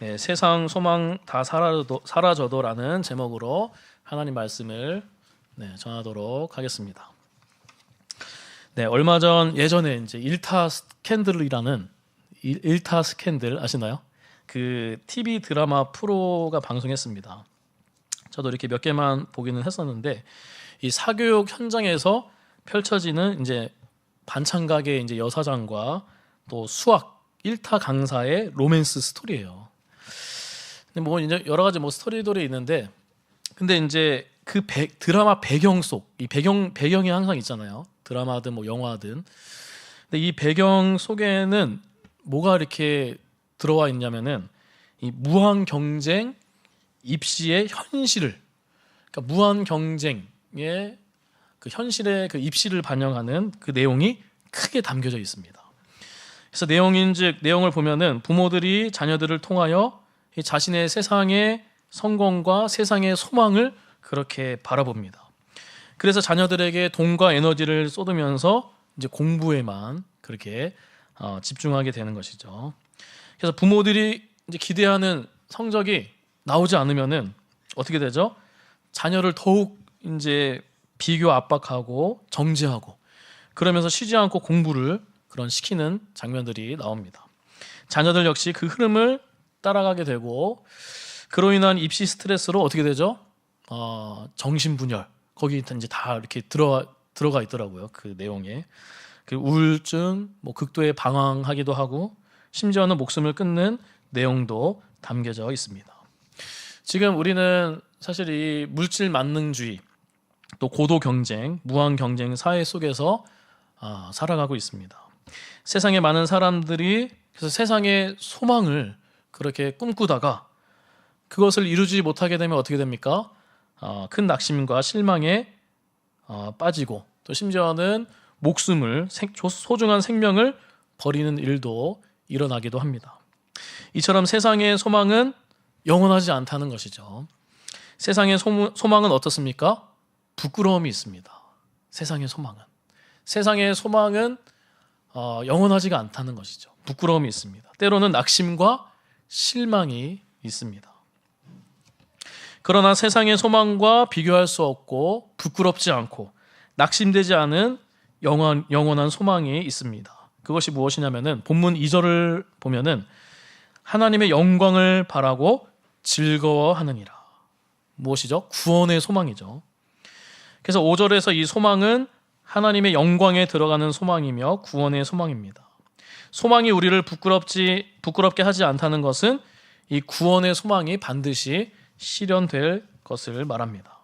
네, 세상 소망 다 사라져도라는 제목으로 하나님 말씀을 전하도록 하겠습니다. 네, 얼마 전 예전에 이제 일타 스캔들이라는 일타 스캔들 아시나요? 그 TV 드라마 프로가 방송했습니다. 저도 이렇게 몇 개만 보기는 했었는데 이 사교육 현장에서 펼쳐지는 이제 반찬 가게 이제 여사장과 또 수학 일타 강사의 로맨스 스토리예요. 근데 뭐 이제 여러 가지 뭐 스토리들이 있는데, 근데 이제 그 드라마 배경 속 이 배경이 항상 있잖아요. 드라마든 뭐 영화든. 근데 이 배경 속에는 뭐가 이렇게 들어와 있냐면은 이 무한 경쟁 입시의 현실을, 그러니까 무한 경쟁의 그 현실의 그 입시를 반영하는 그 내용이 크게 담겨져 있습니다. 그래서 내용을 보면은 부모들이 자녀들을 통하여 자신의 세상의 성공과 세상의 소망을 그렇게 바라봅니다. 그래서 자녀들에게 돈과 에너지를 쏟으면서 이제 공부에만 그렇게 집중하게 되는 것이죠. 그래서 부모들이 이제 기대하는 성적이 나오지 않으면은 어떻게 되죠? 자녀를 더욱 이제 비교 압박하고 정죄하고 그러면서 쉬지 않고 공부를 그런 시키는 장면들이 나옵니다. 자녀들 역시 그 흐름을 따라가게 되고 그로 인한 입시 스트레스로 어떻게 되죠? 정신분열, 거기 이제 다 이렇게 들어가 있더라고요. 그 내용에 그 우울증, 뭐 극도의 방황하기도 하고 심지어는 목숨을 끊는 내용도 담겨져 있습니다. 지금 우리는 사실 이 물질 만능주의, 또 고도 경쟁, 무한 경쟁 사회 속에서 살아가고 있습니다. 세상에 많은 사람들이 그래서 세상의 소망을 그렇게 꿈꾸다가 그것을 이루지 못하게 되면 어떻게 됩니까? 큰 낙심과 실망에 빠지고 또 심지어는 목숨을, 소중한 생명을 버리는 일도 일어나기도 합니다. 이처럼 세상의 소망은 영원하지 않다는 것이죠. 세상의 소망은 어떻습니까? 부끄러움이 있습니다. 세상의 소망은 영원하지가 않다는 것이죠. 부끄러움이 있습니다. 때로는 낙심과 실망이 있습니다. 그러나 세상의 소망과 비교할 수 없고 부끄럽지 않고 낙심되지 않은 영원한 소망이 있습니다. 그것이 무엇이냐면은 본문 2절을 보면은 하나님의 영광을 바라고 즐거워하느니라. 무엇이죠? 구원의 소망이죠. 그래서 5절에서 이 소망은 하나님의 영광에 들어가는 소망이며 구원의 소망입니다. 소망이 우리를 부끄럽게 하지 않다는 것은 이 구원의 소망이 반드시 실현될 것을 말합니다.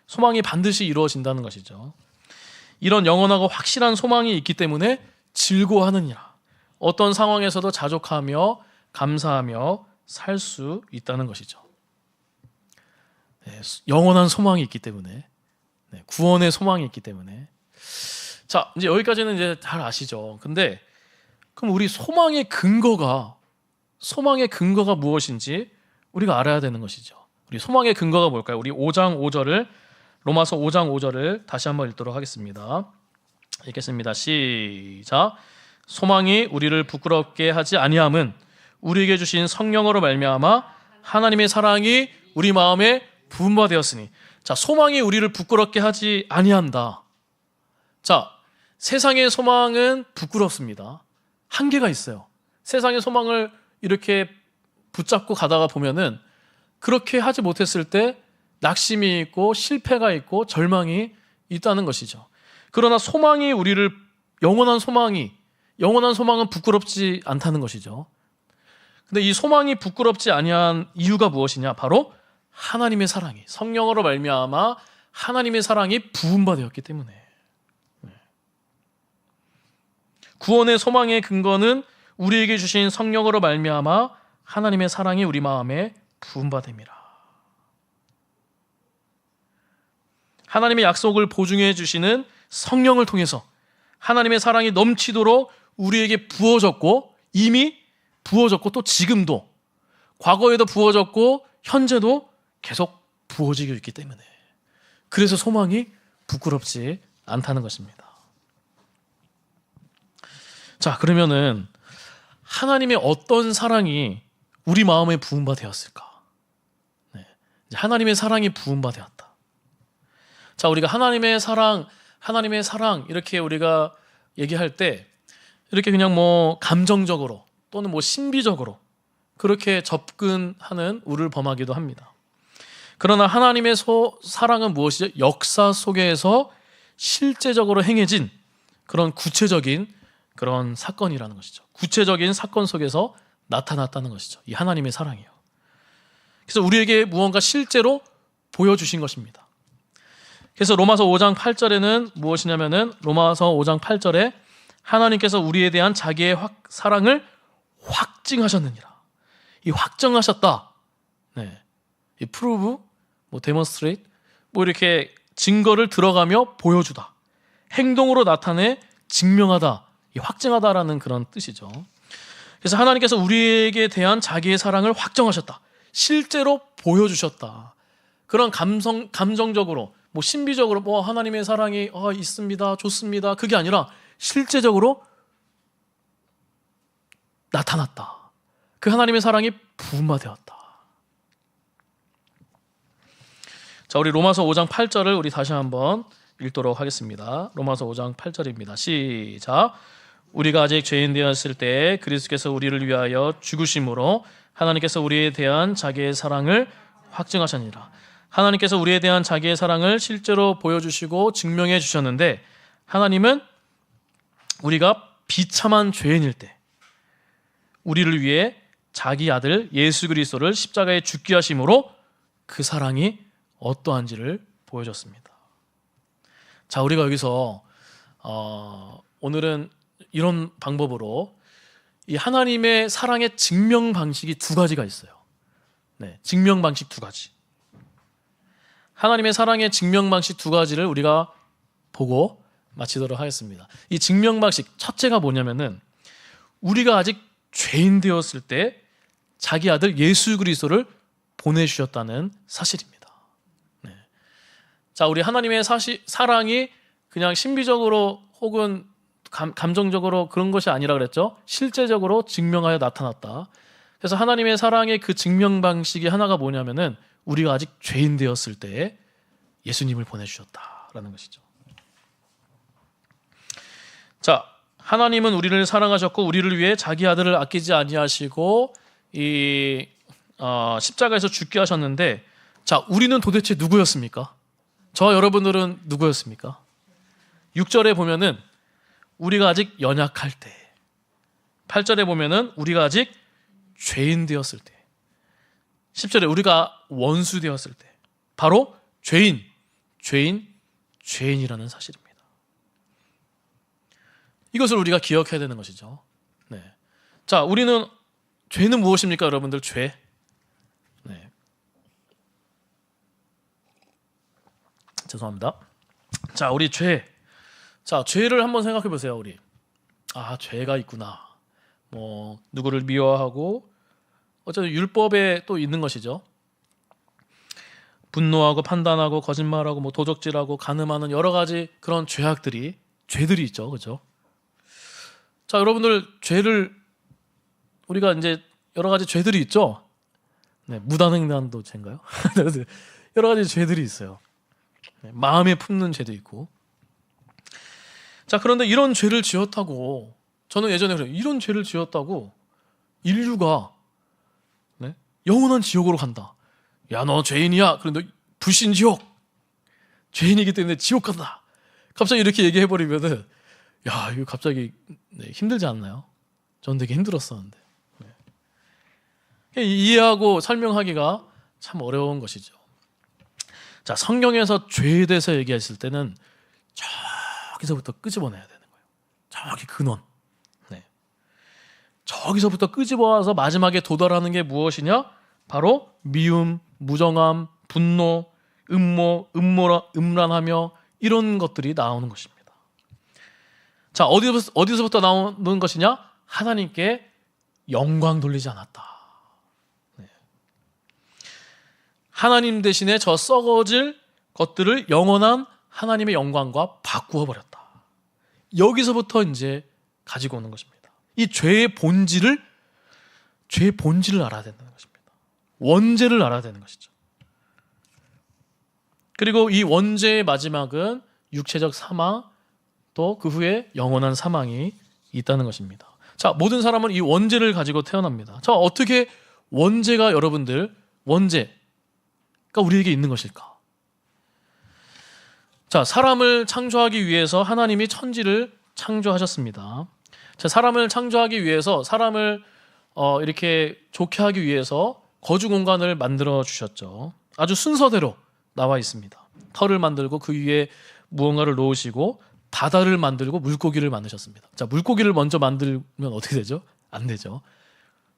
소망이 반드시 이루어진다는 것이죠. 이런 영원하고 확실한 소망이 있기 때문에 즐거워하느니라. 어떤 상황에서도 자족하며 감사하며 살 수 있다는 것이죠. 영원한 소망이 있기 때문에, 구원의 소망이 있기 때문에. 자, 이제 여기까지는 이제 잘 아시죠. 근데 그럼 우리 소망의 근거가 무엇인지 우리가 알아야 되는 것이죠. 우리 소망의 근거가 뭘까요? 우리 로마서 5장 5절을 다시 한번 읽도록 하겠습니다. 읽겠습니다. 시작. 소망이 우리를 부끄럽게 하지 아니함은 우리에게 주신 성령으로 말미암아 하나님의 사랑이 우리 마음에 부은 바 되었으니. 자, 소망이 우리를 부끄럽게 하지 아니한다. 자, 세상의 소망은 부끄럽습니다. 한계가 있어요. 세상의 소망을 이렇게 붙잡고 가다가 보면은 그렇게 하지 못했을 때 낙심이 있고 실패가 있고 절망이 있다는 것이죠. 그러나 영원한 소망은 부끄럽지 않다는 것이죠. 근데 이 소망이 부끄럽지 아니한 이유가 무엇이냐? 바로 하나님의 사랑이, 성령으로 말미암아 하나님의 사랑이 부은 바 되었기 때문에. 구원의 소망의 근거는 우리에게 주신 성령으로 말미암아 하나님의 사랑이 우리 마음에 부은 바 됨이라. 하나님의 약속을 보증해 주시는 성령을 통해서 하나님의 사랑이 넘치도록 우리에게 부어졌고, 이미 부어졌고, 또 지금도, 과거에도 부어졌고 현재도 계속 부어지고 있기 때문에, 그래서 소망이 부끄럽지 않다는 것입니다. 자, 그러면은 하나님의 어떤 사랑이 우리 마음에 부은 바 되었을까? 네. 하나님의 사랑이 부은 바 되었다. 자, 우리가 하나님의 사랑 이렇게 우리가 얘기할 때 이렇게 그냥 뭐 감정적으로 또는 뭐 신비적으로 그렇게 접근하는 우를 범하기도 합니다. 그러나 하나님의 사랑은 무엇이죠? 역사 속에서 실제적으로 행해진 그런 구체적인 그런 사건이라는 것이죠. 구체적인 사건 속에서 나타났다는 것이죠. 이 하나님의 사랑이요. 그래서 우리에게 무언가 실제로 보여주신 것입니다. 그래서 로마서 5장 8절에는 무엇이냐면은 로마서 5장 8절에 하나님께서 우리에 대한 자기의 사랑을 확증하셨느니라. 이 확정하셨다. 네. 이 prove, 뭐 demonstrate, 뭐 이렇게 증거를 들어가며 보여주다. 행동으로 나타내 증명하다. 이 확증하다라는 그런 뜻이죠. 그래서 하나님께서 우리에게 대한 자기의 사랑을 확정하셨다. 실제로 보여주셨다. 그런 감정적으로, 뭐 신비적으로 뭐 하나님의 사랑이 있습니다, 좋습니다. 그게 아니라 실제적으로 나타났다. 그 하나님의 사랑이 부음화되었다. 자, 우리 로마서 5장 8절을 우리 다시 한번 읽도록 하겠습니다. 로마서 5장 8절입니다. 시작. 우리가 아직 죄인 되었을 때 그리스도께서 우리를 위하여 죽으심으로 하나님께서 우리에 대한 자기의 사랑을 확증하셨느니라. 하나님께서 우리에 대한 자기의 사랑을 실제로 보여주시고 증명해 주셨는데 하나님은 우리가 비참한 죄인일 때 우리를 위해 자기 아들 예수 그리스도를 십자가에 죽게 하심으로 그 사랑이 어떠한지를 보여줬습니다. 자, 우리가 여기서 오늘은 이런 방법으로 이 하나님의 사랑의 증명 방식이 두 가지가 있어요. 네, 증명 방식 두 가지. 하나님의 사랑의 증명 방식 두 가지를 우리가 보고 마치도록 하겠습니다. 이 증명 방식 첫째가 뭐냐면은 우리가 아직 죄인 되었을 때 자기 아들 예수 그리스도를 보내주셨다는 사실입니다. 네. 자, 우리 하나님의 사랑이 그냥 신비적으로 혹은 감정적으로 그런 것이 아니라 그랬죠. 실제적으로 증명하여 나타났다. 그래서 하나님의 사랑의 그 증명 방식이 하나가 뭐냐면은 우리가 아직 죄인 되었을 때 예수님을 보내주셨다라는 것이죠. 자, 하나님은 우리를 사랑하셨고 우리를 위해 자기 아들을 아끼지 아니하시고 이 십자가에서 죽게 하셨는데, 자, 우리는 도대체 누구였습니까? 저와 여러분들은 누구였습니까? 6절에 보면은 우리가 아직 연약할 때, 8절에 보면은 우리가 아직 죄인 되었을 때, 10절에 우리가 원수 되었을 때, 바로 죄인이라는 사실입니다. 이것을 우리가 기억해야 되는 것이죠. 네. 자, 죄는 무엇입니까, 여러분들? 죄. 네. 죄송합니다. 자, 우리 죄. 자, 죄를 한번 생각해 보세요, 우리. 죄가 있구나. 뭐 누구를 미워하고 어쨌든 율법에 또 있는 것이죠. 분노하고 판단하고 거짓말하고 뭐 도적질하고 간음하는 여러 가지 그런 죄들이 있죠, 그렇죠? 자, 여러분들 우리가 이제 여러 가지 죄들이 있죠. 네, 무단횡단도 죄인가요? 여러 가지 죄들이 있어요. 네, 마음에 품는 죄도 있고. 자, 그런데 이런 죄를 지었다고, 저는 예전에 그래요. 이런 죄를 지었다고 인류가 영원한 지옥으로 간다. 야, 너 죄인이야. 그런데 불신지옥. 죄인이기 때문에 지옥 간다. 갑자기 이렇게 얘기해버리면은, 야, 이거 갑자기 힘들지 않나요? 전 되게 힘들었었는데. 이해하고 설명하기가 참 어려운 것이죠. 자, 성경에서 죄에 대해서 얘기했을 때는 저기서부터 끄집어내야 되는 거예요. 저기 근원. 네. 저기서부터 끄집어와서 마지막에 도달하는 게 무엇이냐? 바로 미움, 무정함, 분노, 음란하며 이런 것들이 나오는 것입니다. 자, 어디서부터 나오는 것이냐? 하나님께 영광 돌리지 않았다. 네. 하나님 대신에 저 썩어질 것들을 영원한 하나님의 영광과 바꾸어 버렸다. 여기서부터 이제 가지고 오는 것입니다. 이 죄의 죄의 본질을 알아야 된다는 것입니다. 원죄를 알아야 되는 것이죠. 그리고 이 원죄의 마지막은 육체적 사망, 또 그 후에 영원한 사망이 있다는 것입니다. 자, 모든 사람은 이 원죄를 가지고 태어납니다. 자, 어떻게 원죄가 여러분들, 원죄가 우리에게 있는 것일까? 자, 사람을 창조하기 위해서 하나님이 천지를 창조하셨습니다. 자, 사람을 창조하기 위해서, 사람을 이렇게 좋게 하기 위해서 거주 공간을 만들어 주셨죠. 아주 순서대로 나와 있습니다. 털을 만들고 그 위에 무언가를 놓으시고 바다를 만들고 물고기를 만드셨습니다. 자, 물고기를 먼저 만들면 어떻게 되죠? 안 되죠.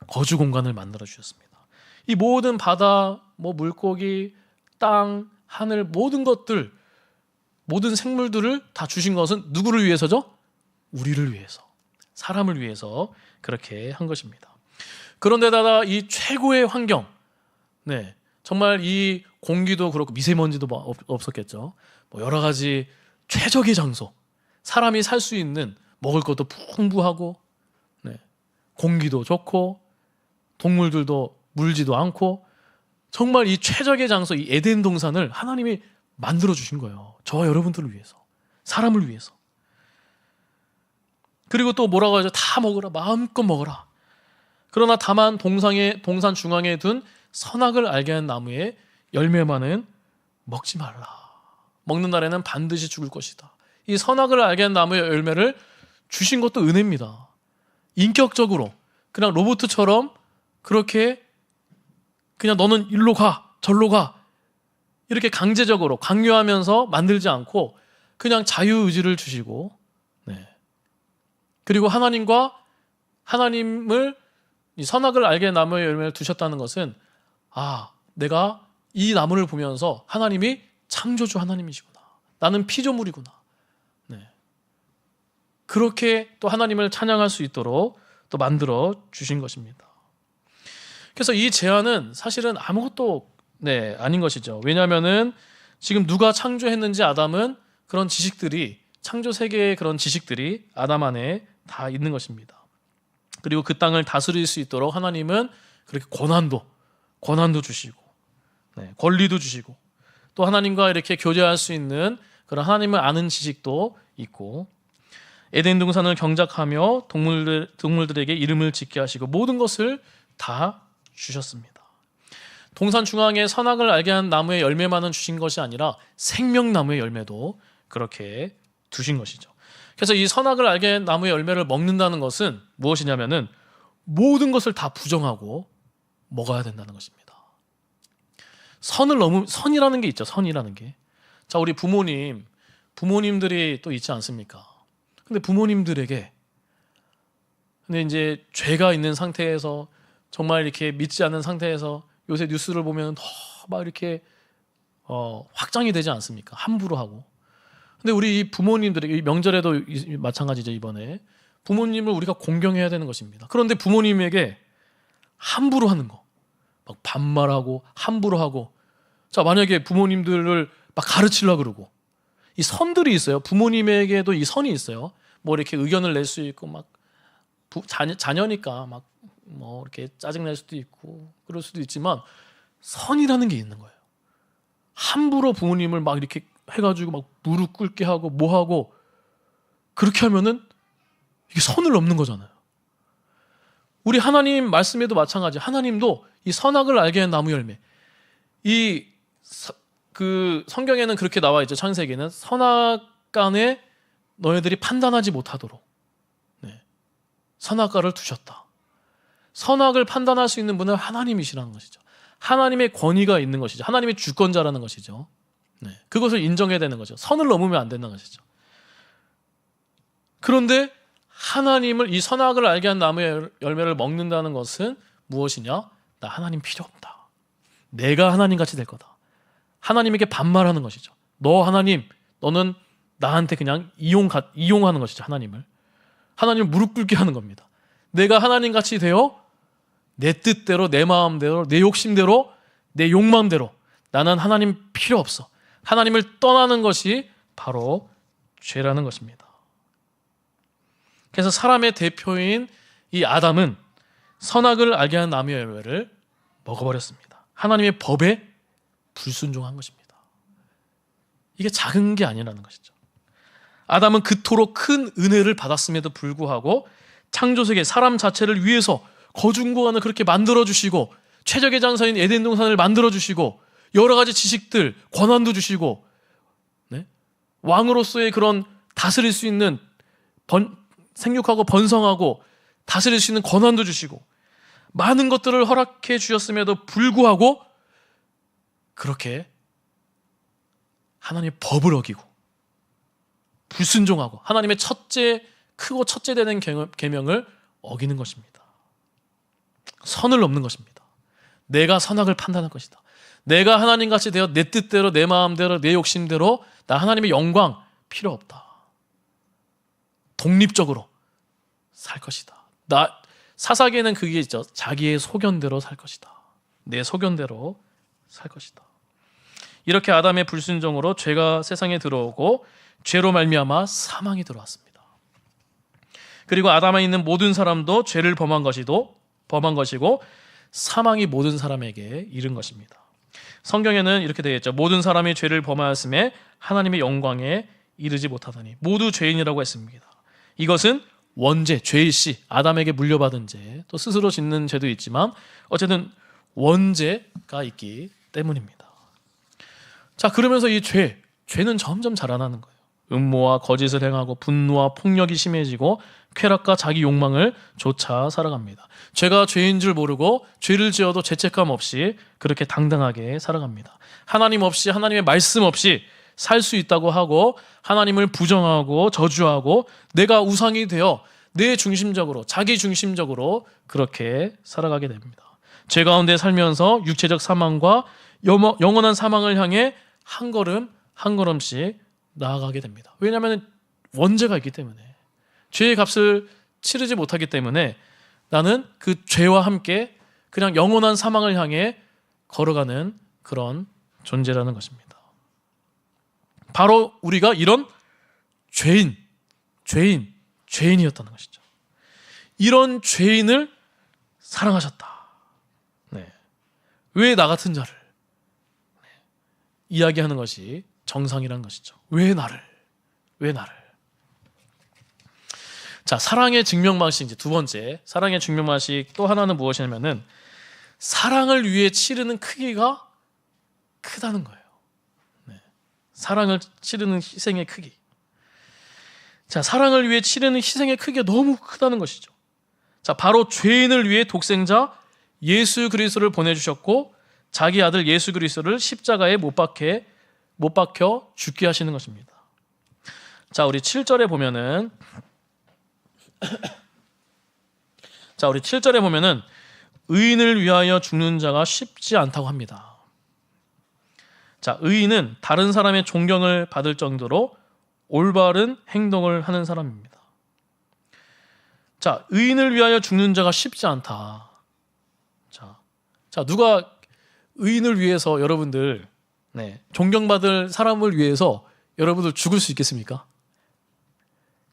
거주 공간을 만들어 주셨습니다. 이 모든 바다, 물고기, 땅, 하늘, 모든 것들, 모든 생물들을 다 주신 것은 누구를 위해서죠? 우리를 위해서, 사람을 위해서 그렇게 한 것입니다. 그런데다가 이 최고의 환경, 정말 이 공기도 그렇고 미세먼지도 없었겠죠. 여러 가지 최적의 장소, 사람이 살 수 있는 먹을 것도 풍부하고, 공기도 좋고, 동물들도 물지도 않고, 정말 이 최적의 장소, 이 에덴 동산을 하나님이 만들어 주신 거예요. 저와 여러분들을 위해서, 사람을 위해서. 그리고 또 뭐라고 하죠? 다 먹으라, 마음껏 먹어라. 그러나 다만 동산 중앙에 둔 선악을 알게 하는 나무의 열매만은 먹지 말라. 먹는 날에는 반드시 죽을 것이다. 이 선악을 알게 하는 나무의 열매를 주신 것도 은혜입니다. 인격적으로 그냥 로봇처럼 그렇게 그냥 너는 일로 가, 절로 가, 이렇게 강제적으로 강요하면서 만들지 않고 그냥 자유의지를 주시고, 그리고 하나님을 이 선악을 알게 나무의 열매를 두셨다는 것은, 내가 이 나무를 보면서 하나님이 창조주 하나님이시구나, 나는 피조물이구나, 그렇게 또 하나님을 찬양할 수 있도록 또 만들어 주신 것입니다. 그래서 이 제안은 사실은 아무것도 아닌 것이죠. 왜냐하면은 지금 누가 창조했는지 아담은 그런 지식들이, 창조 세계의 그런 지식들이 아담 안에 다 있는 것입니다. 그리고 그 땅을 다스릴 수 있도록 하나님은 그렇게 권한도 주시고, 권리도 주시고, 또 하나님과 이렇게 교제할 수 있는 그런 하나님을 아는 지식도 있고, 에덴 동산을 경작하며 동물들에게 이름을 짓게 하시고 모든 것을 다 주셨습니다. 동산 중앙에 선악을 알게 하는 나무의 열매만은 주신 것이 아니라 생명나무의 열매도 그렇게 두신 것이죠. 그래서 이 선악을 알게 하는 나무의 열매를 먹는다는 것은 무엇이냐면은 모든 것을 다 부정하고 먹어야 된다는 것입니다. 선이라는 게 있죠. 선이라는 게. 자, 우리 부모님들이 또 있지 않습니까? 근데 부모님들에게 이제 죄가 있는 상태에서, 정말 이렇게 믿지 않는 상태에서 요새 뉴스를 보면 막 이렇게 확장이 되지 않습니까? 함부로 하고. 근데 우리 부모님들에게, 명절에도 마찬가지죠. 이번에 부모님을 우리가 공경해야 되는 것입니다. 그런데 부모님에게 함부로 하는 거, 막 반말하고 함부로 하고, 자, 만약에 부모님들을 막 가르치려고 그러고, 이 선들이 있어요. 부모님에게도 이 선이 있어요. 이렇게 의견을 낼 수 있고, 막 자녀니까 막 이렇게 짜증 낼 수도 있고 그럴 수도 있지만, 선이라는 게 있는 거예요. 함부로 부모님을 막 이렇게 해가지고 막 무릎 꿇게 하고 하고, 그렇게 하면은 이게 선을 넘는 거잖아요. 우리 하나님 말씀에도 마찬가지. 하나님도 이 선악을 알게 한 나무 열매, 그 성경에는 그렇게 나와 있죠. 창세기는 선악간에 너희들이 판단하지 못하도록 선악과를 두셨다. 선악을 판단할 수 있는 분은 하나님이시라는 것이죠. 하나님의 권위가 있는 것이죠. 하나님의 주권자라는 것이죠. 그것을 인정해야 되는 거죠. 선을 넘으면 안 된다는 것이죠. 그런데 하나님을, 이 선악을 알게 한 나무의 열매를 먹는다는 것은 무엇이냐? 나 하나님 필요 없다. 내가 하나님같이 될 거다. 하나님에게 반말하는 것이죠. 너 하나님, 너는 나한테 그냥 이용하는 것이죠. 하나님을 무릎 꿇게 하는 겁니다. 내가 하나님같이 되어 내 뜻대로, 내 마음대로, 내 욕심대로, 내 욕망대로, 나는 하나님 필요 없어. 하나님을 떠나는 것이 바로 죄라는 것입니다. 그래서 사람의 대표인 이 아담은 선악을 알게 하는 나무의 열매를 먹어버렸습니다. 하나님의 법에 불순종한 것입니다. 이게 작은 게 아니라는 것이죠. 아담은 그토록 큰 은혜를 받았음에도 불구하고 창조세계 사람 자체를 위해서 거중 공간을 그렇게 만들어주시고 최적의 장소인 에덴 동산을 만들어주시고 여러 가지 지식들, 권한도 주시고 왕으로서의 그런 다스릴 수 있는 생육하고 번성하고 다스릴 수 있는 권한도 주시고 많은 것들을 허락해 주셨음에도 불구하고 그렇게 하나님의 법을 어기고 불순종하고 하나님의 크고 첫째 되는 계명을 어기는 것입니다. 선을 넘는 것입니다. 내가 선악을 판단할 것이다. 내가 하나님같이 되어 내 뜻대로 내 마음대로 내 욕심대로 나 하나님의 영광 필요 없다. 독립적으로 살 것이다. 사사기에는 그게 있죠. 자기의 소견대로 살 것이다. 내 소견대로 살 것이다. 이렇게 아담의 불순종으로 죄가 세상에 들어오고 죄로 말미암아 사망이 들어왔습니다. 그리고 아담에 있는 모든 사람도 죄를 범한 것이고 사망이 모든 사람에게 이른 것입니다. 성경에는 이렇게 되어 있죠. 모든 사람이 죄를 범하였음에 하나님의 영광에 이르지 못하다니. 모두 죄인이라고 했습니다. 이것은 원죄, 죄일시, 아담에게 물려받은 죄, 또 스스로 짓는 죄도 있지만 어쨌든 원죄가 있기 때문입니다. 자, 그러면서 이 죄는 점점 자라나는 거예요. 음모와 거짓을 행하고 분노와 폭력이 심해지고 쾌락과 자기 욕망을 쫓아 살아갑니다. 죄가 죄인 줄 모르고 죄를 지어도 죄책감 없이 그렇게 당당하게 살아갑니다. 하나님 없이, 하나님의 말씀 없이 살 수 있다고 하고 하나님을 부정하고 저주하고 내가 우상이 되어 내 중심적으로, 자기 중심적으로 그렇게 살아가게 됩니다. 죄 가운데 살면서 육체적 사망과 영원한 사망을 향해 한 걸음 한 걸음씩 나아가게 됩니다. 왜냐하면 원죄가 있기 때문에, 죄의 값을 치르지 못하기 때문에 나는 그 죄와 함께 그냥 영원한 사망을 향해 걸어가는 그런 존재라는 것입니다. 바로 우리가 이런 죄인이었다는 것이죠. 이런 죄인을 사랑하셨다. 왜 나 같은 자를 이야기하는 것이 정상이란 것이죠. 왜 나를? 자, 사랑의 증명 방식, 이제 두 번째 사랑의 증명 방식 또 하나는 무엇이냐면은 사랑을 위해 치르는 크기가 크다는 거예요. 사랑을 치르는 희생의 크기. 자, 사랑을 위해 치르는 희생의 크기가 너무 크다는 것이죠. 자, 바로 죄인을 위해 독생자 예수 그리스도를 보내주셨고 자기 아들 예수 그리스도를 십자가에 못 박혀 죽게 하시는 것입니다. 자, 우리 7절에 보면은 의인을 위하여 죽는 자가 쉽지 않다고 합니다. 자, 의인은 다른 사람의 존경을 받을 정도로 올바른 행동을 하는 사람입니다. 자, 의인을 위하여 죽는 자가 쉽지 않다. 자, 누가 의인을 위해서 여러분들 존경받을 사람을 위해서 여러분들 죽을 수 있겠습니까?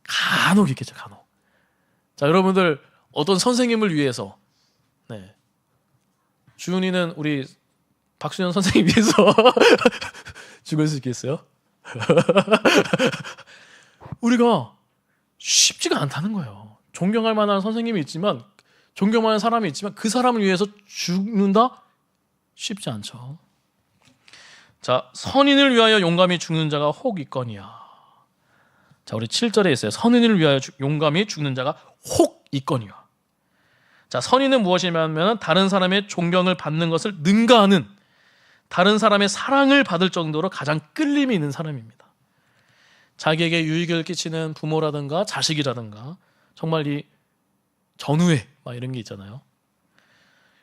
간혹 있겠죠, 간혹. 자, 여러분들 어떤 선생님을 위해서 주은이는 우리 박수현 선생님 위해서 죽을 수 있겠어요? 우리가 쉽지가 않다는 거예요. 존경할 만한 선생님이 있지만, 존경할 만한 사람이 있지만 그 사람을 위해서 죽는다? 쉽지 않죠. 자, 선인을 위하여 용감히 죽는 자가 혹 있거니와. 자, 우리 7절에 있어요. 선인을 위하여 용감히 죽는 자가 혹 있거니와. 자, 선인은 무엇이냐면 다른 사람의 존경을 받는 것을 능가하는, 다른 사람의 사랑을 받을 정도로 가장 끌림이 있는 사람입니다. 자기에게 유익을 끼치는 부모라든가 자식이라든가 정말 이 전우회 막 이런 게 있잖아요.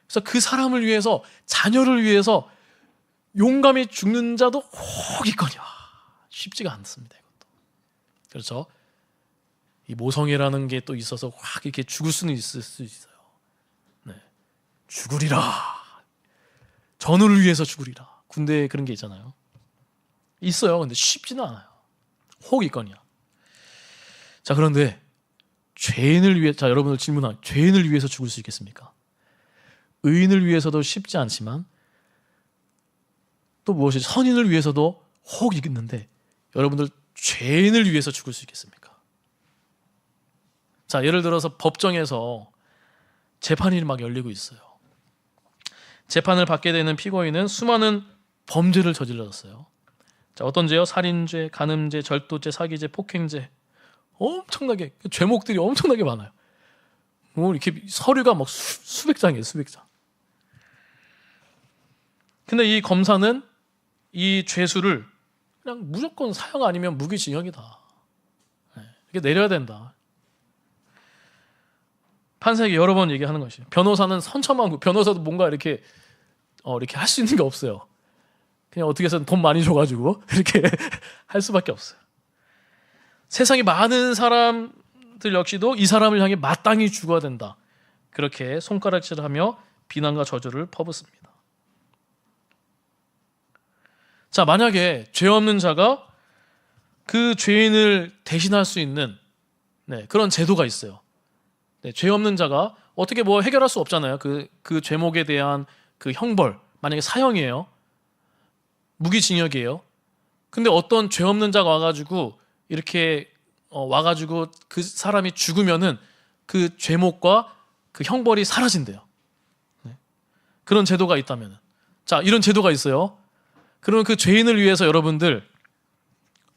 그래서 그 사람을 위해서, 자녀를 위해서 용감히 죽는 자도 혹 있거니와. 쉽지가 않습니다, 이것도. 그렇죠? 이 모성애라는 게 또 있어서 확 이렇게 죽을 수는 있을 수 있어요. 죽으리라. 전우를 위해서 죽으리라. 군대에 그런 게 있잖아요. 있어요. 근데 쉽지는 않아요. 혹 있거니와. 자, 그런데 죄인을 위해, 자 여러분들 질문한 죄인을 위해서 죽을 수 있겠습니까? 의인을 위해서도 쉽지 않지만 또 무엇이 선인을 위해서도 혹 있는데 여러분들 죄인을 위해서 죽을 수 있겠습니까? 자 예를 들어서 법정에서 재판이 막 열리고 있어요. 재판을 받게 되는 피고인은 수많은 범죄를 저질렀어요. 자 어떤 죄요? 살인죄, 간음죄, 절도죄, 사기죄, 폭행죄, 엄청나게 죄목들이 엄청나게 많아요. 뭐 이렇게 서류가 막 수백 장이에요, 수백 장. 근데 이 검사는 이 죄수를 그냥 무조건 사형 아니면 무기징역이다. 이렇게 내려야 된다. 판사에게 여러 번 얘기하는 것이에요. 변호사는 선처만고, 변호사도 뭔가 이렇게 할 수 있는 게 없어요. 그냥 어떻게 해서 돈 많이 줘가지고 이렇게 할 수밖에 없어요. 세상에 많은 사람들 역시도 이 사람을 향해 마땅히 죽어야 된다. 그렇게 손가락질하며 비난과 저주를 퍼붓습니다. 자, 만약에 죄 없는 자가 그 죄인을 대신할 수 있는 그런 제도가 있어요. 죄 없는 자가 어떻게 뭐 해결할 수 없잖아요. 그 죄목에 대한 그 형벌, 만약에 사형이에요. 무기징역이에요. 근데 어떤 죄 없는 자가 와가지고 이렇게 와가지고 그 사람이 죽으면은 그 죄목과 그 형벌이 사라진대요. 그런 제도가 있다면, 자 이런 제도가 있어요. 그러면 그 죄인을 위해서 여러분들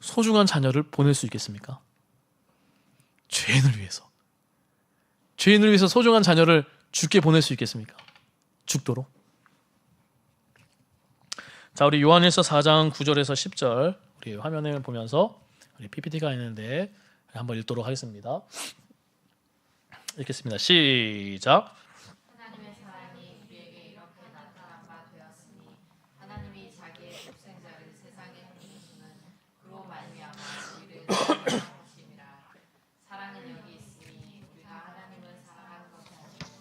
소중한 자녀를 보낼 수 있겠습니까? 죄인을 위해서 소중한 자녀를 죽게 보낼 수 있겠습니까? 죽도록. 자, 우리 요한일서 4장 9절에서 10절 우리 화면을 보면서 우리 PPT가 있는데 한번 읽도록 하겠습니다. 읽겠습니다. 시작. 하나님의 사랑이 우리에게 이렇게 나타난 바 되었으니 하나님이 자기의 독생자를 세상에 보내시는 그로 말미암아 우리를 사랑하심이라. 사랑은 여기 있으니 우리가 하나님을 사랑한 것이 아니고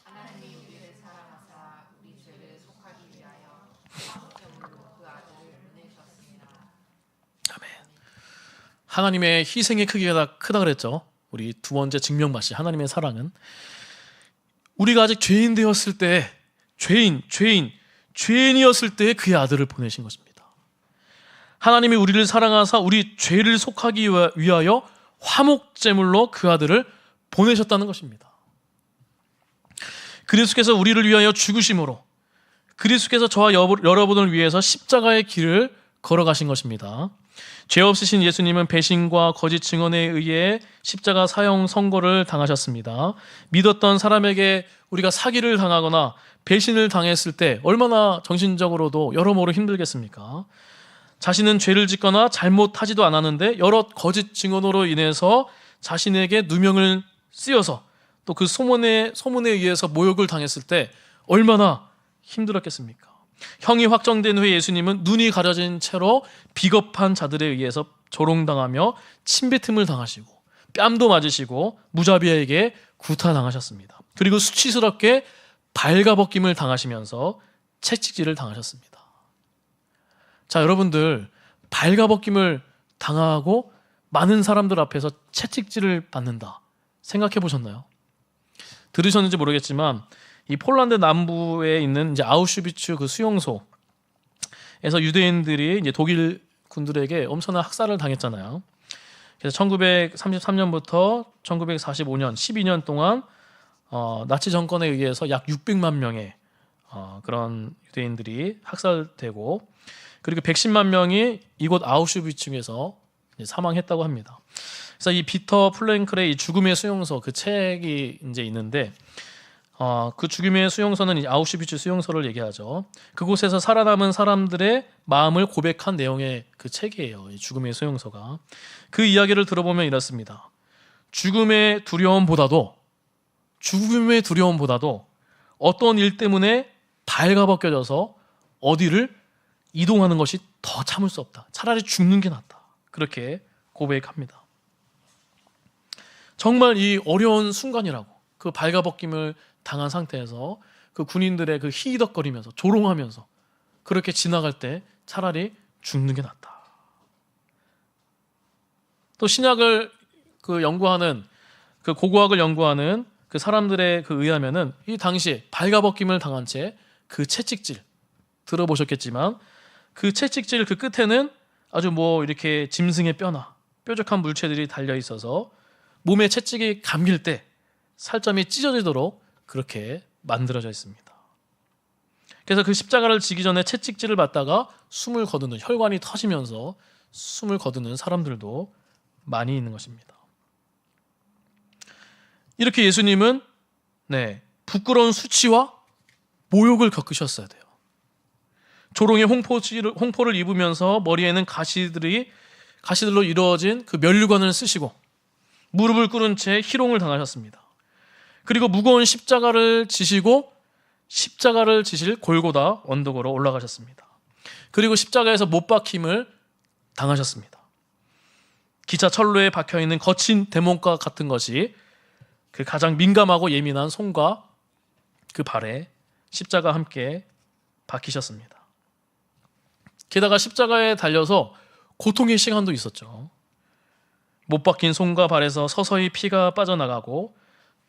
하나님이 우리를 사랑하사 우리 죄를 속하기 위하여 화목제물로 그 아들을 보내셨습니다. 아멘. 하나님의 희생의 크기가 크다 그랬죠. 우리 두 번째 증명받이 하나님의 사랑은 우리가 아직 죄인 되었을 때 죄인이었을 때에 그의 아들을 보내신 것입니다. 하나님이 우리를 사랑하사 우리 죄를 속하기 위하여 화목제물로 그 아들을 보내셨다는 것입니다. 그리스도께서 우리를 위하여 죽으심으로 그리스도께서 저와 여러분을 위해서 십자가의 길을 걸어가신 것입니다. 죄 없으신 예수님은 배신과 거짓 증언에 의해 십자가 사형 선고를 당하셨습니다. 믿었던 사람에게 우리가 사기를 당하거나 배신을 당했을 때 얼마나 정신적으로도 여러모로 힘들겠습니까? 자신은 죄를 짓거나 잘못하지도 않았는데 여러 거짓 증언으로 인해서 자신에게 누명을 씌워서 또 그 소문에 의해서 모욕을 당했을 때 얼마나 힘들었겠습니까? 형이 확정된 후에 예수님은 눈이 가려진 채로 비겁한 자들에 의해서 조롱당하며 침뱉음을 당하시고 뺨도 맞으시고 무자비에게 구타당하셨습니다. 그리고 수치스럽게 발가벗김을 당하시면서 채찍질을 당하셨습니다. 자, 여러분들 발가벗김을 당하고 많은 사람들 앞에서 채찍질을 받는다. 생각해 보셨나요? 들으셨는지 모르겠지만 이 폴란드 남부에 있는 이제 아우슈비츠 그 수용소에서 유대인들이 이제 독일 군들에게 엄청난 학살을 당했잖아요. 그래서 1933년부터 1945년 12년 동안 나치 정권에 의해서 약 600만 명의 그런 유대인들이 학살되고 그리고 110만 명이 이곳 아우슈비츠에서 사망했다고 합니다. 그래서 이 비터 플랭클의 이 죽음의 수용소 그 책이 이제 있는데 그 죽음의 수용소는 이제 아우슈비츠 수용소를 얘기하죠. 그곳에서 살아남은 사람들의 마음을 고백한 내용의 그 책이에요. 이 죽음의 수용소가. 그 이야기를 들어보면 이렇습니다. 죽음의 두려움보다도 어떤 일 때문에 발가벗겨져서 어디를 이동하는 것이 더 참을 수 없다. 차라리 죽는 게 낫다. 그렇게 고백합니다. 정말 이 어려운 순간이라고 그 발가벗김을 당한 상태에서 그 군인들의 그 히덕거리면서 조롱하면서 그렇게 지나갈 때 차라리 죽는 게 낫다. 또 신약을 그 연구하는 그 고고학을 연구하는 그 사람들의 그 의하면은 이 당시에 발가벗김을 당한 채 그 채찍질 들어보셨겠지만 그 채찍질 그 끝에는 아주 뭐 이렇게 짐승의 뼈나 뾰족한 물체들이 달려 있어서 몸에 채찍이 감길 때 살점이 찢어지도록 그렇게 만들어져 있습니다. 그래서 그 십자가를 지기 전에 채찍질을 받다가 숨을 거두는, 혈관이 터지면서 숨을 거두는 사람들도 많이 있는 것입니다. 이렇게 예수님은 부끄러운 수치와 모욕을 겪으셨어야 돼요. 조롱의 홍포를 입으면서 머리에는 가시들로 이루어진 그 면류관을 쓰시고 무릎을 꿇은 채 희롱을 당하셨습니다. 그리고 무거운 십자가를 지시고 십자가를 지실 골고다 언덕으로 올라가셨습니다. 그리고 십자가에서 못 박힘을 당하셨습니다. 기차 철로에 박혀있는 거친 대못과 같은 것이 그 가장 민감하고 예민한 손과 그 발에 십자가 함께 박히셨습니다. 게다가 십자가에 달려서 고통의 시간도 있었죠. 못 박힌 손과 발에서 서서히 피가 빠져나가고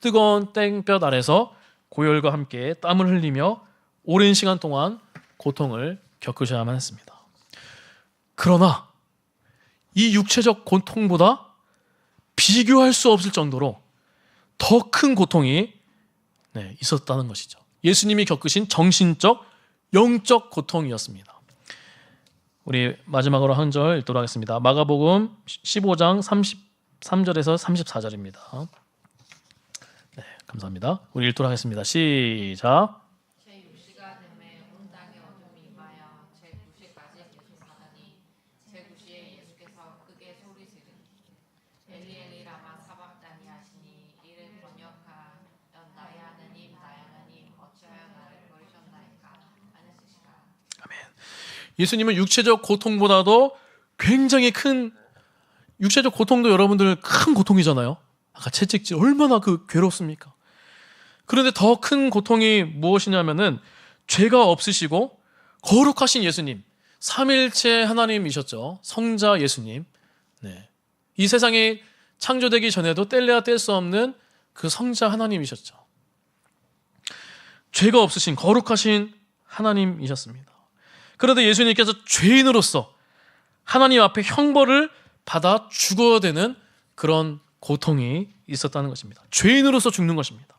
뜨거운 땡볕 아래서 고열과 함께 땀을 흘리며 오랜 시간 동안 고통을 겪으셔야만 했습니다. 그러나 이 육체적 고통보다 비교할 수 없을 정도로 더 큰 고통이 있었다는 것이죠. 예수님이 겪으신 정신적, 영적 고통이었습니다. 우리 마지막으로 한 절 읽도록 하겠습니다. 마가복음 15장 33절에서 34절입니다. 감사합니다. 우리 읽도록 하겠습니다. 시작. 제 6시가 되매 온 땅에 어둠이 임하여 제 9시까지 계속 가더니 제 9시에 예수께서 크게 소리 지르니 엘리 엘리 라마 사박다니 하시니 이를 번역하여 나의 하나님 나의 하나님 어찌하여 나를 버리셨나이까 하였으시라. 아멘. 예수님은 육체적 고통보다도 굉장히 큰, 육체적 고통도 여러분들 큰 고통이잖아요. 아까 채찍질 얼마나 그 괴롭습니까? 그런데 더 큰 고통이 무엇이냐면은 죄가 없으시고 거룩하신 예수님, 삼일체 하나님이셨죠. 성자 예수님. 이 세상이 창조되기 전에도 뗄래야 뗄 수 없는 그 성자 하나님이셨죠. 죄가 없으신 거룩하신 하나님이셨습니다. 그런데 예수님께서 죄인으로서 하나님 앞에 형벌을 받아 죽어야 되는 그런 고통이 있었다는 것입니다. 죄인으로서 죽는 것입니다.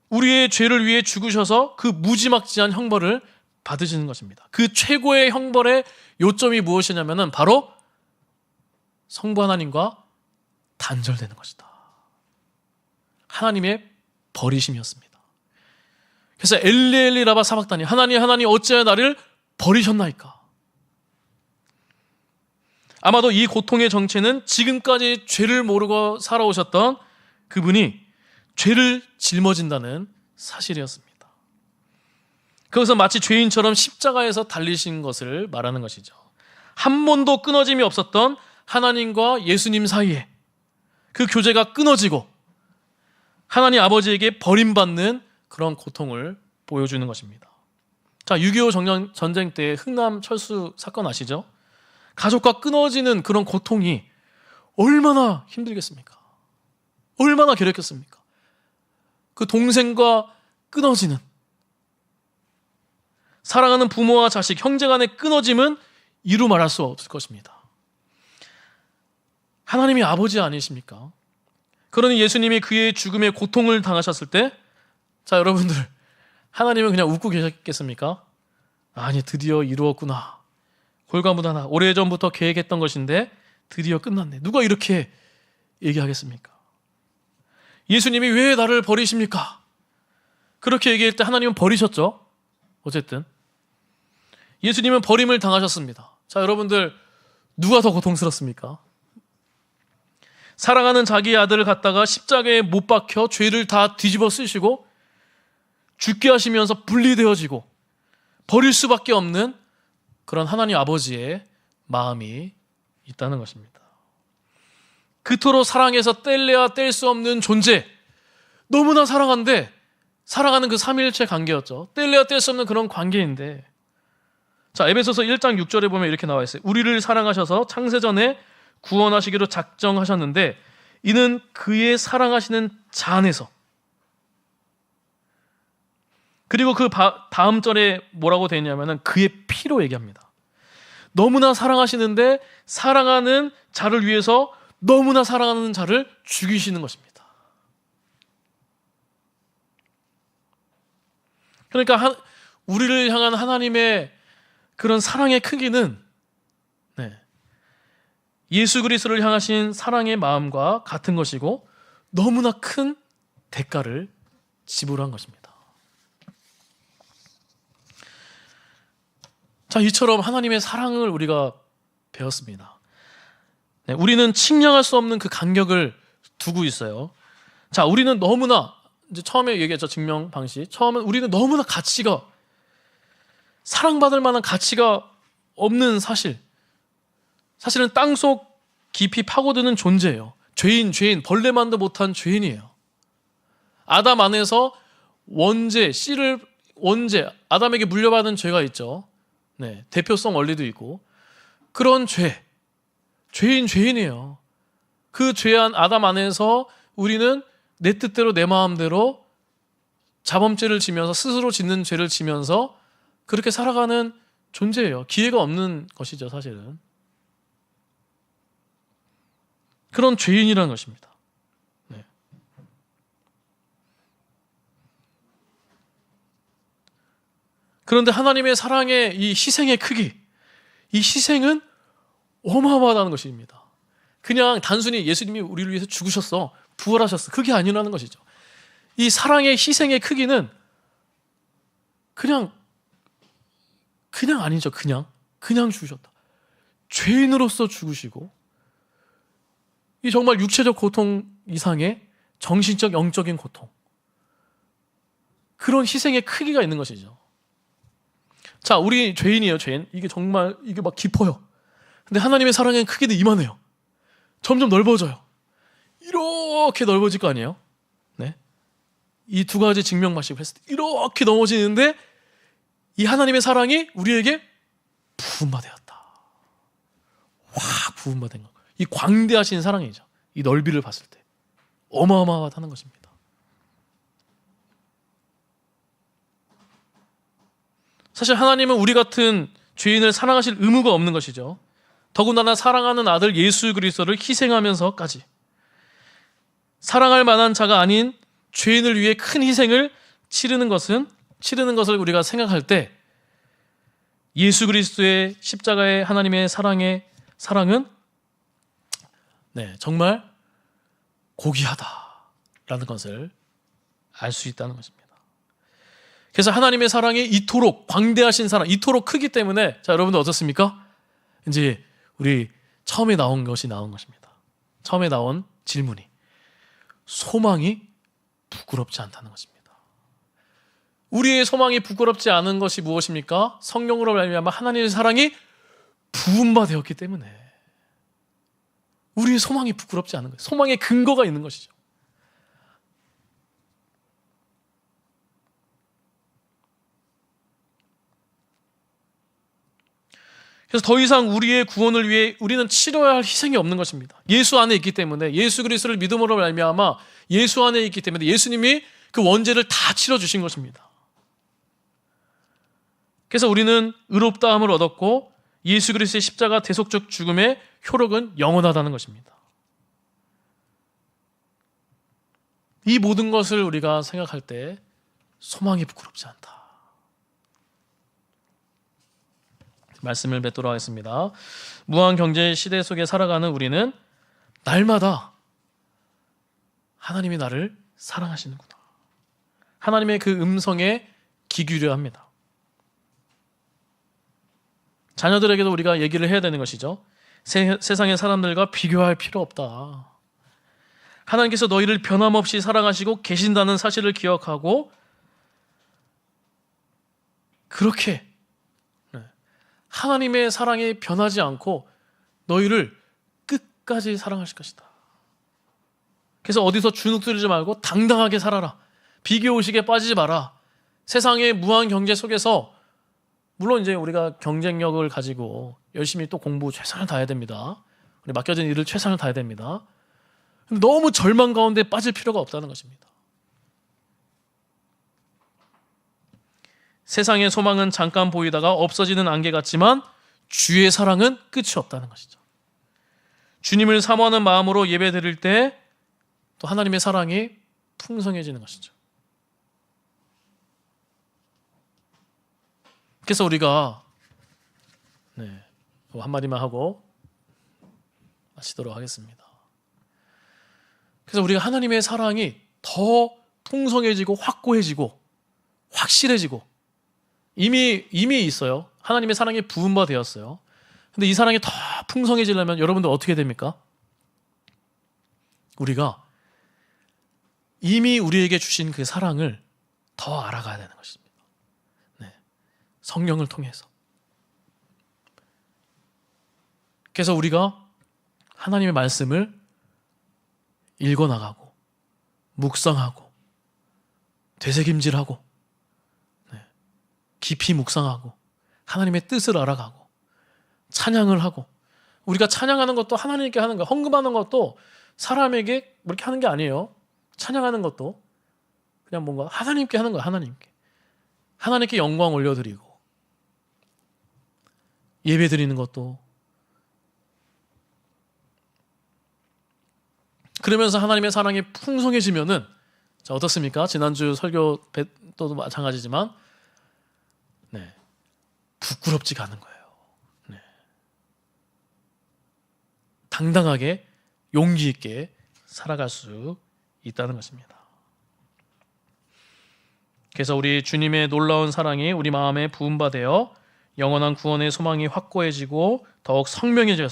우리의 죄를 위해 죽으셔서 그 무지막지한 형벌을 받으시는 것입니다. 그 최고의 형벌의 요점이 무엇이냐면은 바로 성부 하나님과 단절되는 것이다. 하나님의 버리심이었습니다. 그래서 엘리 엘리 라바 사박다니, 하나님 하나님 어찌하여 나를 버리셨나이까. 아마도 이 고통의 정체는 지금까지 죄를 모르고 살아오셨던 그분이 죄를 짊어진다는 사실이었습니다. 그것은 마치 죄인처럼 십자가에서 달리신 것을 말하는 것이죠. 한 번도 끊어짐이 없었던 하나님과 예수님 사이에 그 교제가 끊어지고 하나님 아버지에게 버림받는 그런 고통을 보여주는 것입니다. 자, 6.25 전쟁 때 흥남 철수 사건 아시죠? 가족과 끊어지는 그런 고통이 얼마나 힘들겠습니까? 얼마나 괴롭겠습니까? 그 동생과 끊어지는, 사랑하는 부모와 자식, 형제 간의 끊어짐은 이루 말할 수 없을 것입니다. 하나님이 아버지 아니십니까? 그러니 예수님이 그의 죽음의 고통을 당하셨을 때, 자, 여러분들, 하나님은 그냥 웃고 계셨겠습니까? 아니, 드디어 이루었구나. 골가무다나, 오래전부터 계획했던 것인데 드디어 끝났네. 누가 이렇게 얘기하겠습니까? 예수님이 왜 나를 버리십니까? 그렇게 얘기할 때 하나님은 버리셨죠. 어쨌든 예수님은 버림을 당하셨습니다. 자, 여러분들, 누가 더 고통스럽습니까? 사랑하는 자기의 아들을 갖다가 십자가에 못 박혀 죄를 다 뒤집어 쓰시고 죽게 하시면서 분리되어지고 버릴 수밖에 없는 그런 하나님 아버지의 마음이 있다는 것입니다. 그토록 사랑해서 뗄래야 뗄 수 없는 존재, 너무나 사랑한데, 사랑하는 그 삼위일체 관계였죠. 뗄래야 뗄 수 없는 그런 관계인데, 자, 에베소서 1장 6절에 보면 이렇게 나와 있어요. 우리를 사랑하셔서 창세전에 구원하시기로 작정하셨는데 이는 그의 사랑하시는 자 안에서. 그리고 그 다음 절에 뭐라고 되어 있냐면은 그의 피로 얘기합니다. 너무나 사랑하시는데 사랑하는 자를 위해서 너무나 사랑하는 자를 죽이시는 것입니다. 그러니까 우리를 향한 하나님의 그런 사랑의 크기는 예수 그리스도를 향하신 사랑의 마음과 같은 것이고 너무나 큰 대가를 지불한 것입니다. 자, 이처럼 하나님의 사랑을 우리가 배웠습니다. 우리는 측량할 수 없는 그 간격을 두고 있어요. 자, 우리는 너무나 이제 처음에 얘기했죠. 증명 방식. 처음엔 우리는 너무나 가치가 사랑받을 만한 가치가 없는 사실은 땅속 깊이 파고드는 존재예요. 죄인, 벌레만도 못한 죄인이에요. 아담 안에서 아담에게 물려받은 죄가 있죠. 대표성 원리도 있고 그런 죄인이에요. 그 죄한 아담 안에서 우리는 내 뜻대로 내 마음대로 자범죄를 지면서 스스로 짓는 죄를 지면서 그렇게 살아가는 존재예요. 기회가 없는 것이죠, 사실은. 그런 죄인이라는 것입니다. 그런데 하나님의 사랑의 이 희생의 크기, 이 희생은 어마어마하다는 것입니다. 그냥 단순히 예수님이 우리를 위해서 죽으셨어, 부활하셨어, 그게 아니라는 것이죠. 이 사랑의 희생의 크기는 그냥 아니죠. 그냥 죽으셨다. 죄인으로서 죽으시고 이 정말 육체적 고통 이상의 정신적, 영적인 고통, 그런 희생의 크기가 있는 것이죠. 자, 우리 죄인이에요, 죄인. 이게 막 깊어요. 근데 하나님의 사랑의 크기도 이만해요. 점점 넓어져요. 이렇게 넓어질 거 아니에요? 이 두 가지 증명 방식을 했을 때 이렇게 넘어지는데 이 하나님의 사랑이 우리에게 부음받았다. 부음받은 거. 이 광대하신 사랑이죠. 이 넓이를 봤을 때 어마어마하다는 것입니다. 사실 하나님은 우리 같은 죄인을 사랑하실 의무가 없는 것이죠. 더군다나 사랑하는 아들 예수 그리스도를 희생하면서까지 사랑할 만한 자가 아닌 죄인을 위해 큰 희생을 치르는 것을 우리가 생각할 때 예수 그리스도의 십자가의 하나님의 사랑은 정말 고귀하다라는 것을 알 수 있다는 것입니다. 그래서 하나님의 사랑이 이토록 광대하신 사랑, 이토록 크기 때문에 자, 여러분들 어떻습니까? 이제 우리 처음에 나온 것입니다. 처음에 나온 질문이 소망이 부끄럽지 않다는 것입니다. 우리의 소망이 부끄럽지 않은 것이 무엇입니까? 성령으로 말미암아 하나님의 사랑이 부음받았기 때문에 우리의 소망이 부끄럽지 않은 거예요. 소망의 근거가 있는 것이죠. 그래서 더 이상 우리의 구원을 위해 우리는 치러야 할 희생이 없는 것입니다. 예수 안에 있기 때문에, 예수 그리스도를 믿음으로 말미암아 예수 안에 있기 때문에 예수님이 그 원죄를 다 치러주신 것입니다. 그래서 우리는 의롭다함을 얻었고 예수 그리스도의 십자가 대속적 죽음의 효력은 영원하다는 것입니다. 이 모든 것을 우리가 생각할 때 소망이 부끄럽지 않다. 말씀을 맺도록 하겠습니다. 무한 경제 시대 속에 살아가는 우리는 날마다 하나님이 나를 사랑하시는구나, 하나님의 그 음성에 귀 기울여야 합니다. 자녀들에게도 우리가 얘기를 해야 되는 것이죠. 세상의 사람들과 비교할 필요 없다. 하나님께서 너희를 변함없이 사랑하시고 계신다는 사실을 기억하고 그렇게 하나님의 사랑이 변하지 않고 너희를 끝까지 사랑하실 것이다. 그래서 어디서 주눅들지 말고 당당하게 살아라. 비교의식에 빠지지 마라. 세상의 무한 경제 속에서 물론 이제 우리가 경쟁력을 가지고 열심히 또 공부 최선을 다해야 됩니다. 우리 맡겨진 일을 최선을 다해야 됩니다. 너무 절망 가운데 빠질 필요가 없다는 것입니다. 세상의 소망은 잠깐 보이다가 없어지는 안개 같지만 주의 사랑은 끝이 없다는 것이죠. 주님을 사모하는 마음으로 예배 드릴 때 또 하나님의 사랑이 풍성해지는 것이죠. 그래서 우리가 한마디만 하고 마치도록 하겠습니다. 그래서 우리가 하나님의 사랑이 더 풍성해지고 확고해지고 확실해지고 이미 있어요. 하나님의 사랑이 부은 바 되었어요. 근데 이 사랑이 더 풍성해지려면 여러분들 어떻게 됩니까? 우리가 이미 우리에게 주신 그 사랑을 더 알아가야 되는 것입니다. 성령을 통해서. 그래서 우리가 하나님의 말씀을 읽어나가고 묵상하고 되새김질하고 깊이 묵상하고 하나님의 뜻을 알아가고 찬양을 하고, 우리가 찬양하는 것도 하나님께 하는 거, 헌금하는 것도 사람에게 그렇게 하는 게 아니에요. 찬양하는 것도 그냥 뭔가 하나님께 하는 거예요. 하나님께 영광 올려드리고, 예배 드리는 것도 그러면서 하나님의 사랑이 풍성해지면은, 자, 어떻습니까? 지난주 설교 때도 마찬가지지만 부끄럽지가 않은 거예요. 당당하게 용기 있게 살아갈 수 있다는 것입니다. 그래서 우리 주님의 놀라운 사랑이 우리 마음에 부은 바 되어 영원한 구원의 소망이 확고해지고 더욱 성명해져서